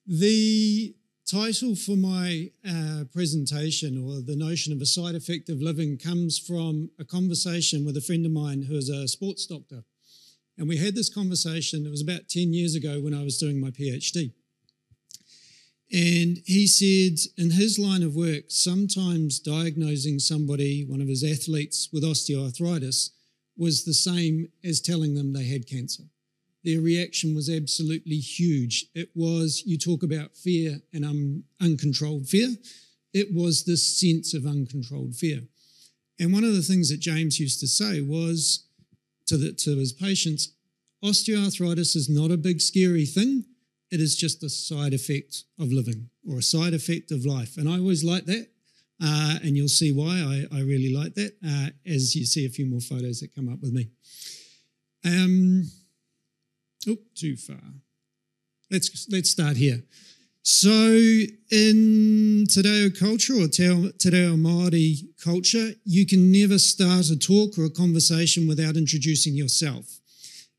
The title for my presentation, or the notion of a side effect of living, comes from a conversation with a friend of mine who is a sports doctor. And we had this conversation, it was about 10 years ago when I was doing my PhD. And he said in his line of work, sometimes diagnosing somebody, one of his athletes, with osteoarthritis was the same as telling them they had cancer. Their reaction was absolutely huge. It was, you talk about fear and uncontrolled fear. It was this sense of uncontrolled fear. And one of the things that James used to say was to his patients, osteoarthritis is not a big scary thing. It is just a side effect of living, or a side effect of life. And I always like that. And you'll see why I really like that as you see a few more photos that come up with me. Too far. Let's start here. So in Te Reo culture, or Te Reo Māori culture, you can never start a talk or a conversation without introducing yourself.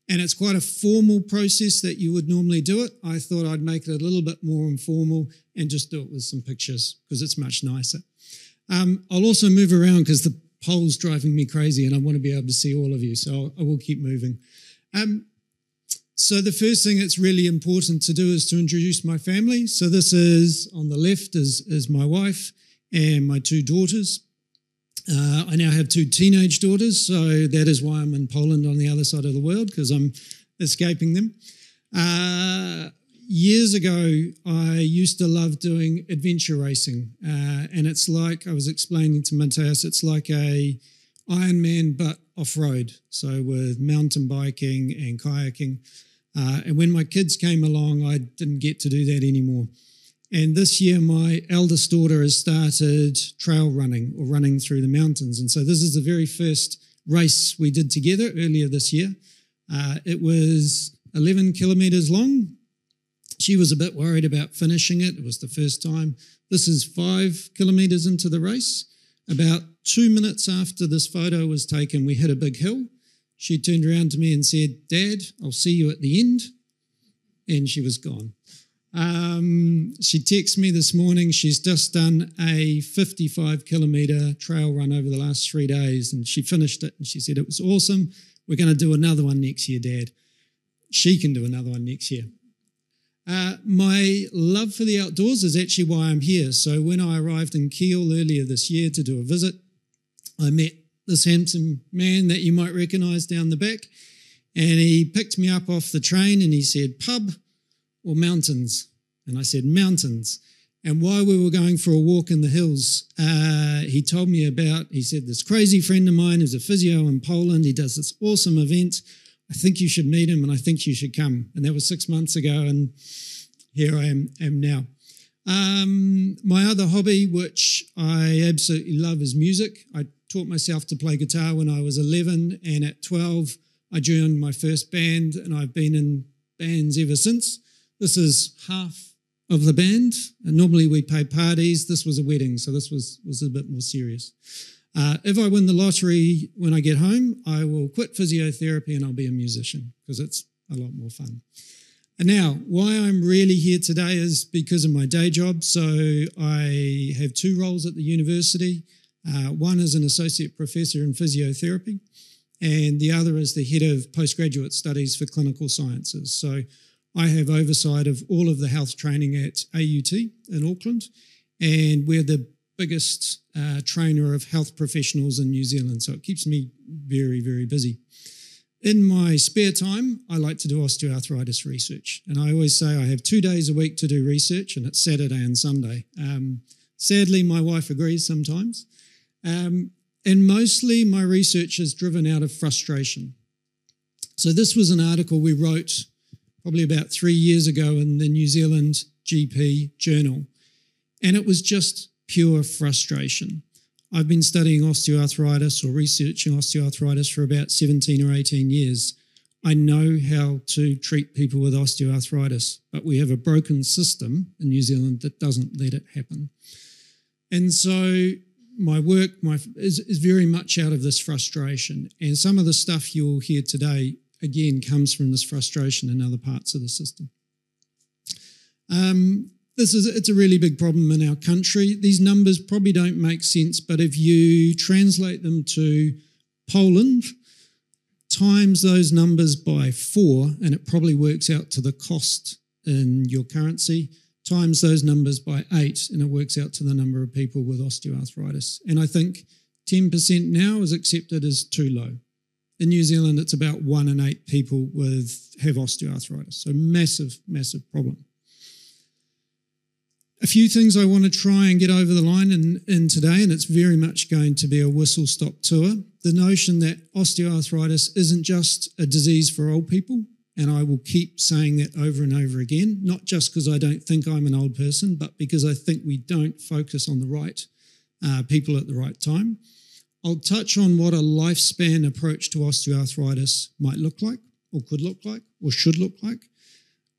And it's quite a formal process that you would normally do it. I thought I'd make it a little bit more informal and just do it with some pictures because it's much nicer. I'll also move around because the poll's driving me crazy and I want to be able to see all of you, so I will keep moving. So the first thing that's really important to do is to introduce my family. So this is, on the left is my wife and my two daughters. I now have two teenage daughters, so that is why I'm in Poland on the other side of the world, because I'm escaping them. Years ago, I used to love doing adventure racing, and it's like, I was explaining to Mateus, it's like a Ironman but off-road, so with mountain biking and kayaking. And when my kids came along, I didn't get to do that anymore. And this year, my eldest daughter has started trail running, or running through the mountains. And so this is the very first race we did together earlier this year. It was 11 kilometres long. She was a bit worried about finishing it. It was the first time. This is 5 kilometres into the race. About 2 minutes after this photo was taken, we hit a big hill. She turned around to me and said, "Dad, I'll see you at the end." And she was gone. She texted me this morning. She's just done a 55-kilometre trail run over the last 3 days, and she finished it, and she said, "It was awesome. We're going to do another one next year, Dad." She can do another one next year. My love for the outdoors is actually why I'm here. So when I arrived in Kiel earlier this year to do a visit, I met this handsome man that you might recognise down the back, and he picked me up off the train and he said, "Pub or mountains?" And I said, "Mountains." And while we were going for a walk in the hills, he told me about, he said, this crazy friend of mine who's a physio in Poland, he does this awesome event. I think you should meet him and I think you should come. And that was 6 months ago, and here I am now. My other hobby, which I absolutely love, is music. I taught myself to play guitar when I was 11, and at 12, I joined my first band, and I've been in bands ever since. This is half of the band, and normally we pay parties. This was a wedding, so this was a bit more serious. If I win the lottery when I get home, I will quit physiotherapy and I'll be a musician because it's a lot more fun. And now, why I'm really here today is because of my day job. So I have 2 roles at the university. One is an associate professor in physiotherapy, and the other is the head of postgraduate studies for clinical sciences. So I have oversight of all of the health training at AUT in Auckland, and we're the biggest trainer of health professionals in New Zealand. So it keeps me very, very busy. In my spare time, I like to do osteoarthritis research. And I always say I have 2 days a week to do research, and it's Saturday and Sunday. Sadly, my wife agrees sometimes. And mostly my research is driven out of frustration. So this was an article we wrote probably about 3 years ago in the New Zealand GP journal. And it was just pure frustration. I've been studying osteoarthritis or researching osteoarthritis for about 17 or 18 years. I know how to treat people with osteoarthritis, but we have a broken system in New Zealand that doesn't let it happen. And so my work is very much out of this frustration. And some of the stuff you'll hear today, again, comes from this frustration in other parts of the system. It's a really big problem in our country. These numbers probably don't make sense, but if you translate them to Poland, times those numbers by 4, and it probably works out to the cost in your currency, times those numbers by 8, and it works out to the number of people with osteoarthritis. And I think 10% now is accepted as too low. In New Zealand, it's about 1 in 8 people have osteoarthritis. So massive, massive problem. A few things I want to try and get over the line in today, and it's very much going to be a whistle-stop tour. The notion that osteoarthritis isn't just a disease for old people, and I will keep saying that over and over again, not just because I don't think I'm an old person, but because I think we don't focus on the right people at the right time. I'll touch on what a lifespan approach to osteoarthritis might look like, or could look like, or should look like.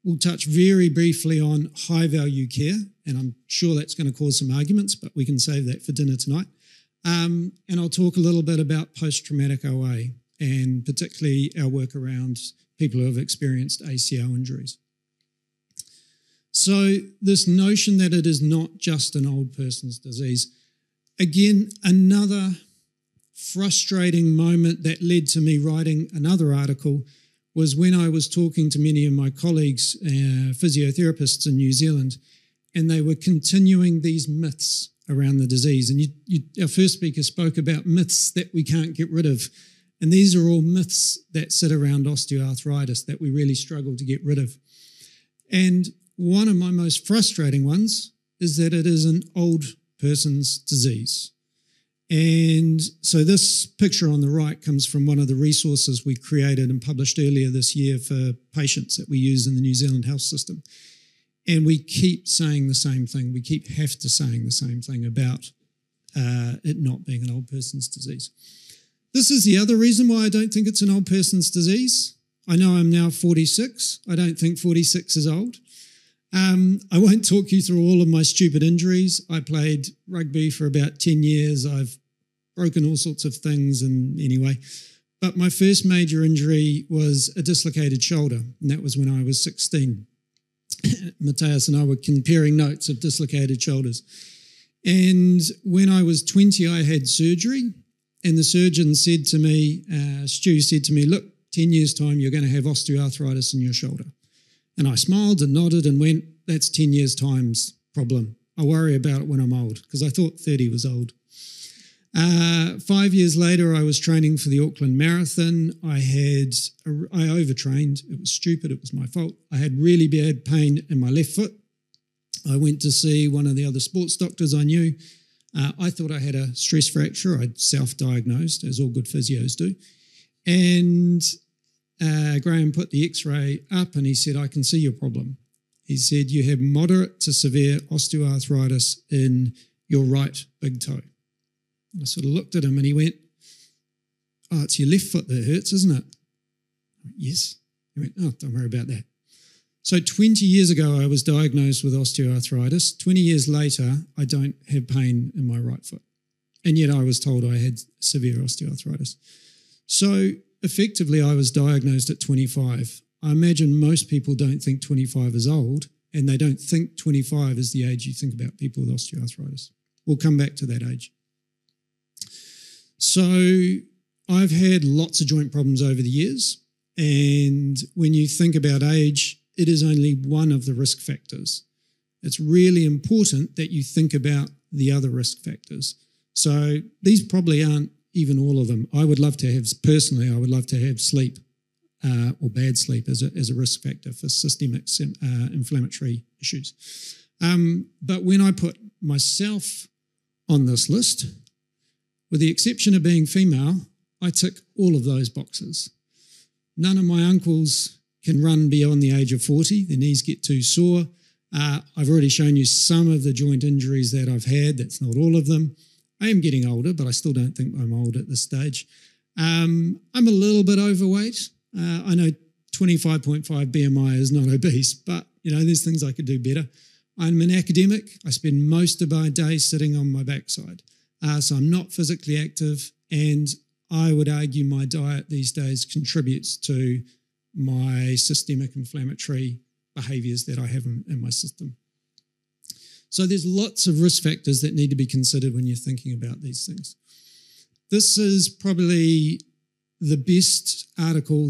We'll touch very briefly on high-value care, and I'm sure that's going to cause some arguments, but we can save that for dinner tonight. And I'll talk a little bit about post-traumatic OA, and particularly our work around people who have experienced ACL injuries. So this notion that it is not just an old person's disease, again, another frustrating moment that led to me writing another article was when I was talking to many of my colleagues, physiotherapists in New Zealand, and they were continuing these myths around the disease. And our first speaker spoke about myths that we can't get rid of. And these are all myths that sit around osteoarthritis that we really struggle to get rid of. And one of my most frustrating ones is that it is an old person's disease. And so this picture on the right comes from one of the resources we created and published earlier this year for patients that we use in the New Zealand health system. And we keep saying the same thing. We keep saying the same thing about it not being an old person's disease. This is the other reason why I don't think it's an old person's disease. I know I'm now 46. I don't think 46 is old. I won't talk you through all of my stupid injuries. I played rugby for about 10 years. I've broken all sorts of things, and anyway. But my first major injury was a dislocated shoulder, and that was when I was 16. Matthias and I were comparing notes of dislocated shoulders. And when I was 20, I had surgery, and the surgeon said to me, Stu said to me, look, 10 years' time, you're going to have osteoarthritis in your shoulder. And I smiled and nodded and went, that's 10 years' time's problem. I'll worry about it when I'm old, because I thought 30 was old. 5 years later, I was training for the Auckland Marathon. I overtrained. It was stupid. It was my fault. I had really bad pain in my left foot. I went to see one of the other sports doctors I knew. I thought I had a stress fracture. I'd self-diagnosed, as all good physios do. And Graham put the x-ray up and he said, I can see your problem. He said, you have moderate to severe osteoarthritis in your right big toe. And I sort of looked at him and he went, oh, it's your left foot that hurts, isn't it? I went, yes. He went, oh, don't worry about that. So 20 years ago, I was diagnosed with osteoarthritis. 20 years later, I don't have pain in my right foot. And yet I was told I had severe osteoarthritis. So effectively, I was diagnosed at 25. I imagine most people don't think 25 is old, and they don't think 25 is the age you think about people with osteoarthritis. We'll come back to that age. So I've had lots of joint problems over the years, and when you think about age, it is only one of the risk factors. It's really important that you think about the other risk factors. So these probably aren't even all of them. I would love to have sleep or bad sleep as a risk factor for systemic inflammatory issues. But when I put myself on this list, with the exception of being female, I tick all of those boxes. None of my uncles can run beyond the age of 40. Their knees get too sore. I've already shown you some of the joint injuries that I've had. That's not all of them. I am getting older, but I still don't think I'm old at this stage. I'm a little bit overweight. I know 25.5 BMI is not obese, but there's things I could do better. I'm an academic. I spend most of my day sitting on my backside. So I'm not physically active, and I would argue my diet these days contributes to my systemic inflammatory behaviours that I have in my system. So there's lots of risk factors that need to be considered when you're thinking about these things. This is probably the best article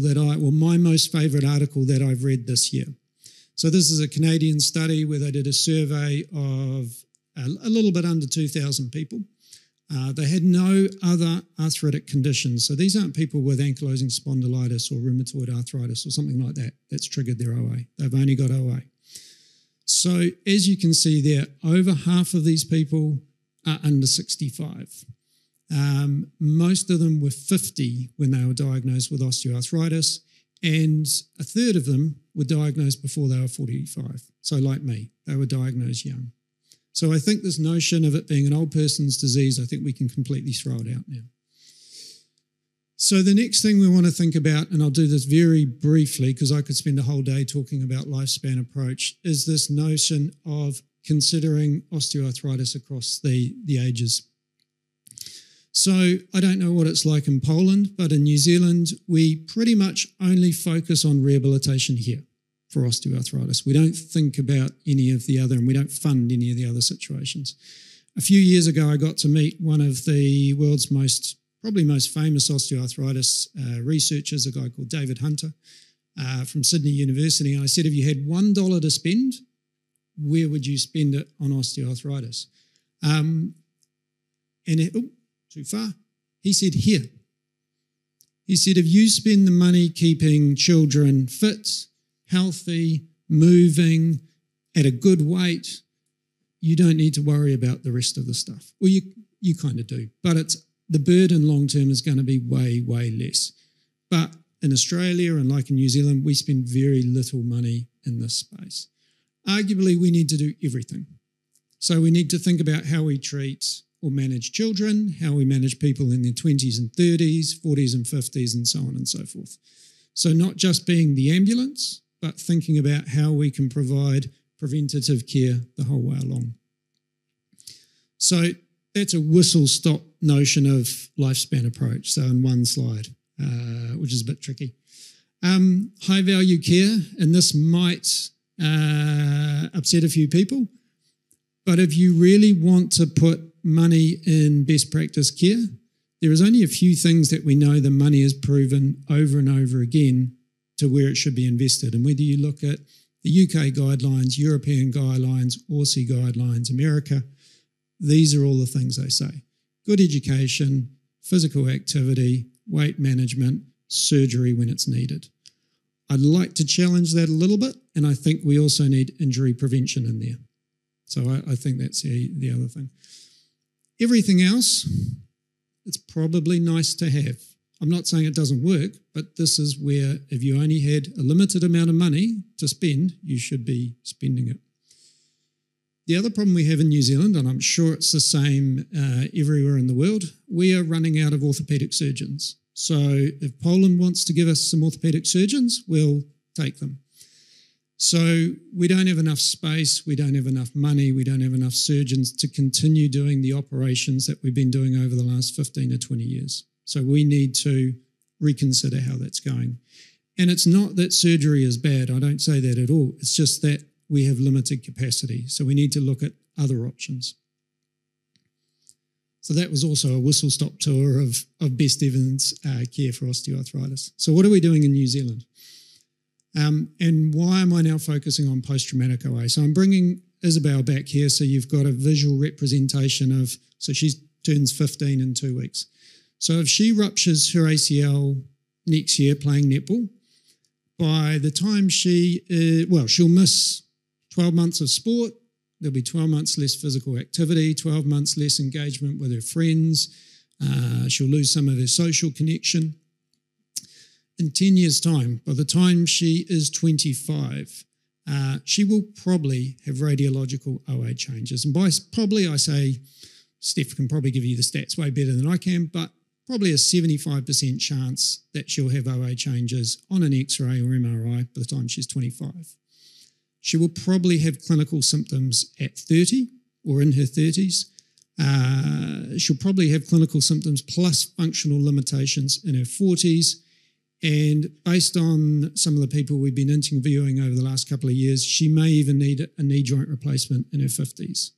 my most favourite article that I've read this year. So this is a Canadian study where they did a survey of a little bit under 2,000 people. They had no other arthritic conditions. So these aren't people with ankylosing spondylitis or rheumatoid arthritis or something like that that's triggered their OA. They've only got OA. So as you can see there, over half of these people are under 65. Most of them were 50 when they were diagnosed with osteoarthritis, and a third of them were diagnosed before they were 45. So like me, they were diagnosed young. So I think this notion of it being an old person's disease, I think we can completely throw it out now. So the next thing we want to think about, and I'll do this very briefly because I could spend a whole day talking about lifespan approach, is this notion of considering osteoarthritis across the ages. So I don't know what it's like in Poland, but in New Zealand, we pretty much only focus on rehabilitation here for osteoarthritis. We don't think about any of the other, and we don't fund any of the other situations. A few years ago, I got to meet one of the world's probably most famous osteoarthritis researchers, a guy called David Hunter from Sydney University. And I said, if you had $1 to spend, where would you spend it on osteoarthritis? Too far. He said, here. He said, if you spend the money keeping children fit, healthy, moving, at a good weight, you don't need to worry about the rest of the stuff. Well, you kind of do, but the burden long term is going to be way, way less. But in Australia and like in New Zealand, we spend very little money in this space. Arguably, we need to do everything. So we need to think about how we treat or manage children, how we manage people in their 20s and 30s, 40s and 50s, and so on and so forth. So not just being the ambulance, but thinking about how we can provide preventative care the whole way along. So that's a whistle-stop notion of lifespan approach, so in one slide, which is a bit tricky. High-value care, and this might upset a few people, but if you really want to put money in best practice care, there is only a few things that we know the money is proven over and over again to where it should be invested. And whether you look at the UK guidelines, European guidelines, Aussie guidelines, America, these are all the things they say. Good education, physical activity, weight management, surgery when it's needed. I'd like to challenge that a little bit, and I think we also need injury prevention in there. So I think that's the other thing. Everything else, it's probably nice to have. I'm not saying it doesn't work, but this is where if you only had a limited amount of money to spend, you should be spending it. The other problem we have in New Zealand, and I'm sure it's the same everywhere in the world, we are running out of orthopaedic surgeons. So if Poland wants to give us some orthopaedic surgeons, we'll take them. So we don't have enough space, we don't have enough money, we don't have enough surgeons to continue doing the operations that we've been doing over the last 15 or 20 years. So we need to reconsider how that's going. And it's not that surgery is bad, I don't say that at all. It's just that we have limited capacity. So we need to look at other options. So that was also a whistle-stop tour of best evidence care for osteoarthritis. So what are we doing in New Zealand? And why am I now focusing on post-traumatic OA? So I'm bringing Isabel back here so you've got a visual representation of, so she turns 15 in 2 weeks. So if she ruptures her ACL next year playing netball, by the time she'll miss 12 months of sport, there'll be 12 months less physical activity, 12 months less engagement with her friends, she'll lose some of her social connection. In 10 years' time, by the time she is 25, she will probably have radiological OA changes. And by probably, I say, Steph can probably give you the stats way better than I can, but probably a 75% chance that she'll have OA changes on an X-ray or MRI by the time she's 25. She will probably have clinical symptoms at 30 or in her 30s. She'll probably have clinical symptoms plus functional limitations in her 40s. And based on some of the people we've been interviewing over the last couple of years, she may even need a knee joint replacement in her 50s.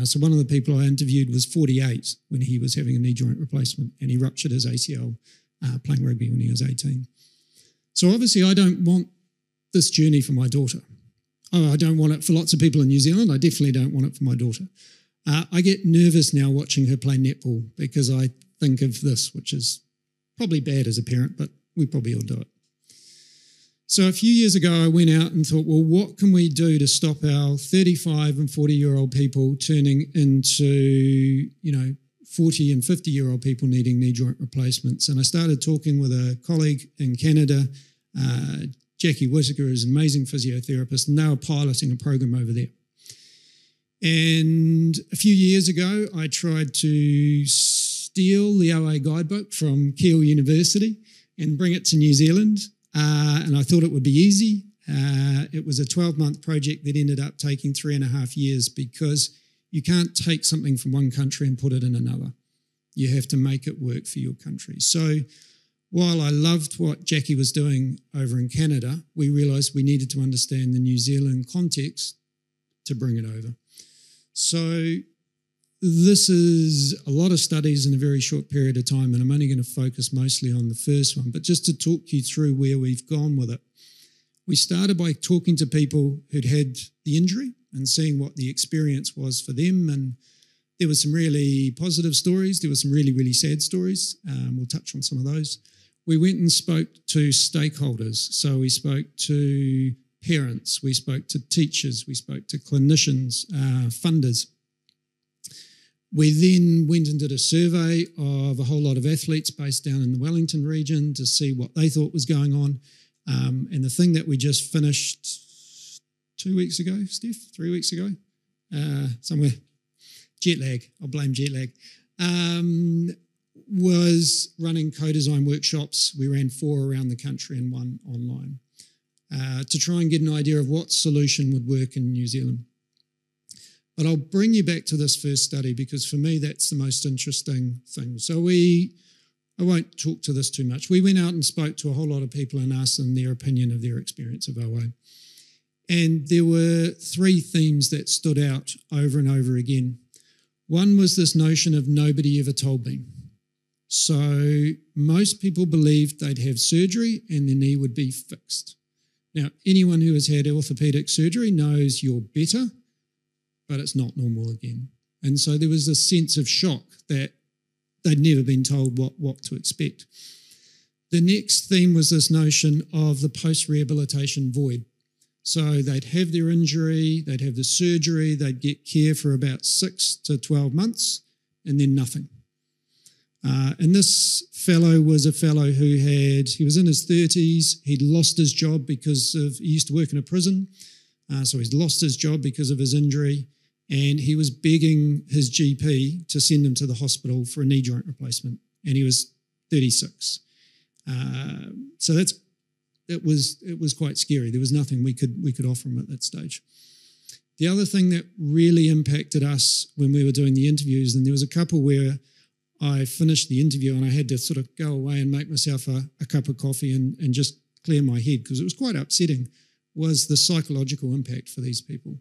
So one of the people I interviewed was 48 when he was having a knee joint replacement, and he ruptured his ACL playing rugby when he was 18. So obviously I don't want this journey for my daughter. Oh, I don't want it for lots of people in New Zealand. I definitely don't want it for my daughter. I get nervous now watching her play netball because I think of this, which is probably bad as a parent, but we probably all do it. So a few years ago, I went out and thought, well, what can we do to stop our 35 and 40-year-old people turning into, 40 and 50-year-old people needing knee joint replacements? And I started talking with a colleague in Canada, Jackie Whittaker, is an amazing physiotherapist, and they were piloting a program over there. And a few years ago, I tried to steal the OA guidebook from Keele University and bring it to New Zealand. And I thought it would be easy. It was a 12-month project that ended up taking 3.5 years because you can't take something from one country and put it in another. You have to make it work for your country. So while I loved what Jackie was doing over in Canada, we realised we needed to understand the New Zealand context to bring it over. So this is a lot of studies in a very short period of time, and I'm only going to focus mostly on the first one. But just to talk you through where we've gone with it, we started by talking to people who'd had the injury and seeing what the experience was for them. And there were some really positive stories. There were some really, really sad stories. We'll touch on some of those. We went and spoke to stakeholders. So we spoke to parents, we spoke to teachers, we spoke to clinicians, funders. We then went and did a survey of a whole lot of athletes based down in the Wellington region to see what they thought was going on. And the thing that we just finished 2 weeks ago, Steph, 3 weeks ago, somewhere, jet lag, I'll blame jet lag, was running co-design workshops. We ran 4 around the country and 1 online to try and get an idea of what solution would work in New Zealand. But I'll bring you back to this first study because for me, that's the most interesting thing. So I won't talk to this too much. We went out and spoke to a whole lot of people and asked them their opinion of their experience of OA. And there were 3 themes that stood out over and over again. One was this notion of nobody ever told me. So most people believed they'd have surgery and their knee would be fixed. Now, anyone who has had orthopedic surgery knows you're better, but it's not normal again. And so there was this sense of shock that they'd never been told what to expect. The next theme was this notion of the post-rehabilitation void. So they'd have their injury, they'd have the surgery, they'd get care for about 6 to 12 months, and then nothing. And this fellow was a fellow he was in his 30s, he'd lost his job because he used to work in a prison, so he's lost his job because of his injury, and he was begging his GP to send him to the hospital for a knee joint replacement, and he was 36. So it was quite scary. There was nothing we could offer him at that stage. The other thing that really impacted us when we were doing the interviews, and there was a couple where I finished the interview and I had to sort of go away and make myself a cup of coffee and just clear my head because it was quite upsetting, was the psychological impact for these people.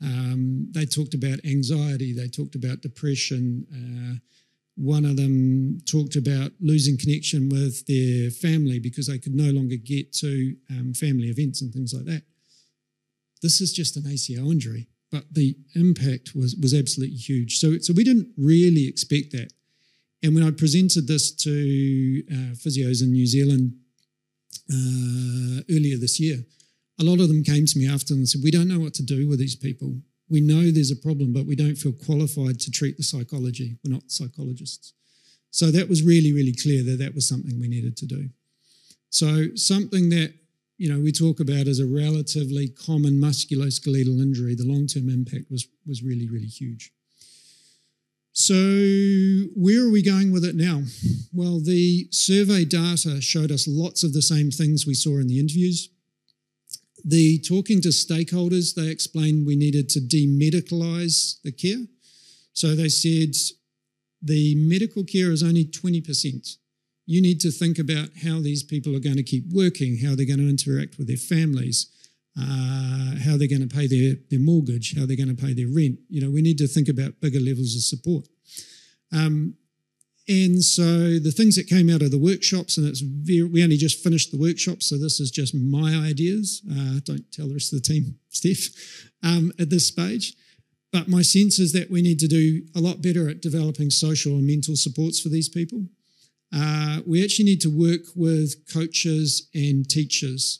They talked about anxiety, they talked about depression. One of them talked about losing connection with their family because they could no longer get to family events and things like that. This is just an ACL injury, but the impact was absolutely huge. So we didn't really expect that. And when I presented this to physios in New Zealand earlier this year, a lot of them came to me after and said, we don't know what to do with these people. We know there's a problem, but we don't feel qualified to treat the psychology. We're not psychologists. So that was really, really clear that was something we needed to do. So something that, we talk about as a relatively common musculoskeletal injury, the long-term impact was really, really huge. So where are we going with it now? Well, the survey data showed us lots of the same things we saw in the interviews. The talking to stakeholders, they explained we needed to demedicalise the care. So they said the medical care is only 20%. you need to think about how these people are going to keep working, how they're going to interact with their families, how they're going to pay their mortgage, how they're going to pay their rent. We need to think about bigger levels of support. And so the things that came out of the workshops, and we only just finished the workshop, so this is just my ideas. Don't tell the rest of the team, Steph, at this stage. But my sense is that we need to do a lot better at developing social and mental supports for these people. We actually need to work with coaches and teachers,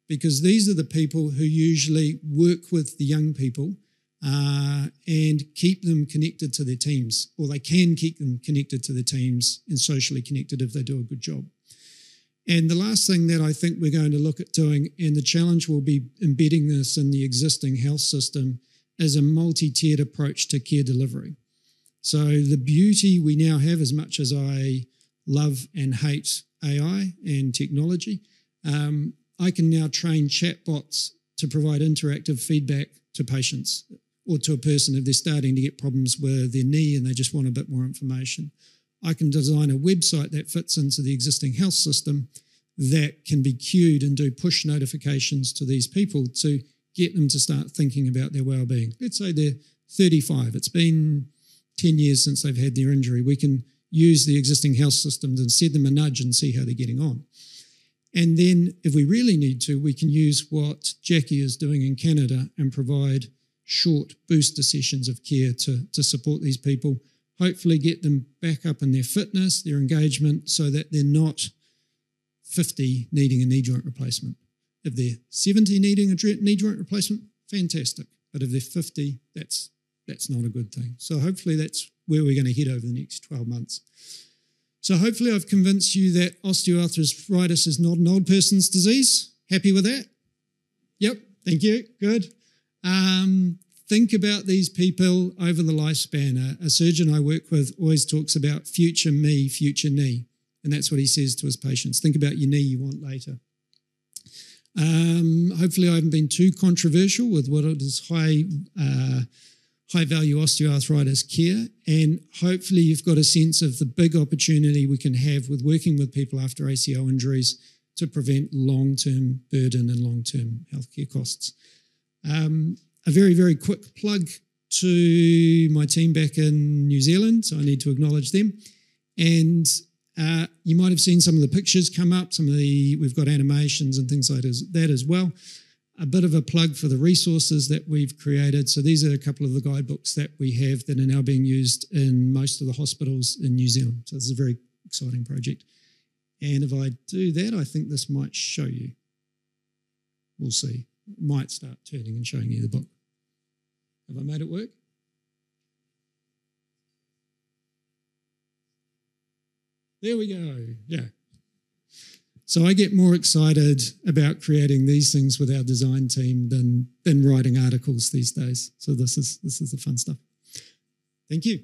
because these are the people who usually work with the young people and keep them connected to their teams, or they can keep them connected to their teams and socially connected if they do a good job. And the last thing that I think we're going to look at doing, and the challenge will be embedding this in the existing health system, is a multi-tiered approach to care delivery. So the beauty we now have, as much as I love and hate AI and technology, I can now train chatbots to provide interactive feedback to patients or to a person if they're starting to get problems with their knee and they just want a bit more information. I can design a website that fits into the existing health system that can be queued and do push notifications to these people to get them to start thinking about their well-being. Let's say they're 35. It's been 10 years since they've had their injury. We can use the existing health systems and send them a nudge and see how they're getting on. And then if we really need to, we can use what Jackie is doing in Canada and provide short booster sessions of care to support these people, hopefully get them back up in their fitness, their engagement, so that they're not 50 needing a knee joint replacement. If they're 70 needing a knee joint replacement, fantastic. But if they're 50, that's not a good thing. So hopefully that's where we're going to head over the next 12 months. So hopefully I've convinced you that osteoarthritis is not an old person's disease. Happy with that? Yep, thank you, good. Think about these people over the lifespan. A surgeon I work with always talks about future me, future knee. And that's what he says to his patients. Think about your knee you want later. Hopefully I haven't been too controversial with what is high-value osteoarthritis care, and hopefully you've got a sense of the big opportunity we can have with working with people after ACL injuries to prevent long-term burden and long-term healthcare costs. A very, very quick plug to my team back in New Zealand, so I need to acknowledge them. And you might have seen some of the pictures come up, we've got animations and things like that as well. A bit of a plug for the resources that we've created. So these are a couple of the guidebooks that we have that are now being used in most of the hospitals in New Zealand. So this is a very exciting project. And if I do that, I think this might show you. We'll see. It might start turning and showing you the book. Have I made it work? There we go. Yeah. So I get more excited about creating these things with our design team than writing articles these days. So this is the fun stuff. Thank you.